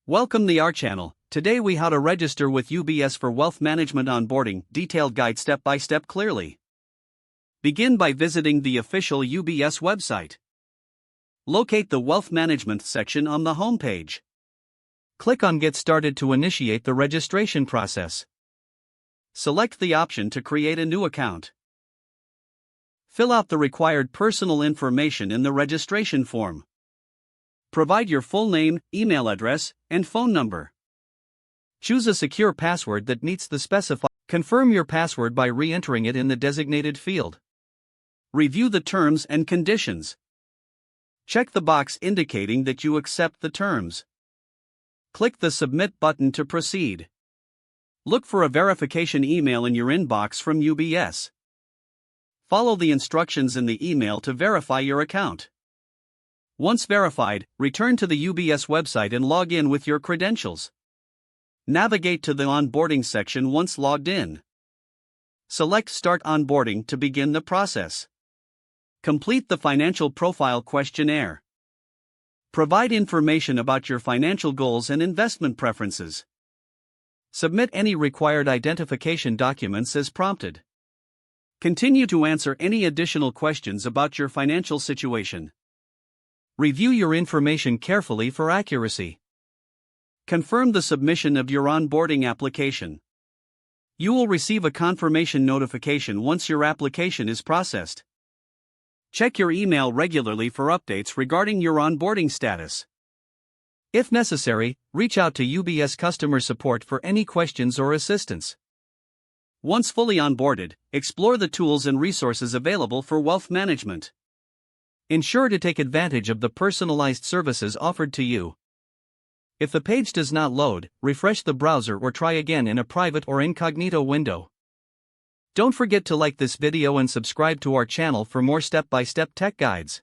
Welcome to our channel. Today we how to register with UBS for wealth management onboarding, detailed guide step by step clearly. Begin by visiting the official UBS website. Locate the wealth management section on the home page. Click on Get Started to initiate the registration process. Select the option to create a new account. Fill out the required personal information in the registration form. Provide your full name, email address, and phone number. Choose a secure password that meets the specified. Confirm your password by re-entering it in the designated field. Review the terms and conditions. Check the box indicating that you accept the terms. Click the Submit button to proceed. Look for a verification email in your inbox from UBS. Follow the instructions in the email to verify your account. Once verified, return to the UBS website and log in with your credentials. Navigate to the onboarding section once logged in. Select Start Onboarding to begin the process. Complete the financial profile questionnaire. Provide information about your financial goals and investment preferences. Submit any required identification documents as prompted. Continue to answer any additional questions about your financial situation. Review your information carefully for accuracy. Confirm the submission of your onboarding application. You will receive a confirmation notification once your application is processed. Check your email regularly for updates regarding your onboarding status. If necessary, reach out to UBS customer support for any questions or assistance. Once fully onboarded, explore the tools and resources available for wealth management. Ensure to take advantage of the personalized services offered to you. If the page does not load, refresh the browser or try again in a private or incognito window. Don't forget to like this video and subscribe to our channel for more step-by-step tech guides.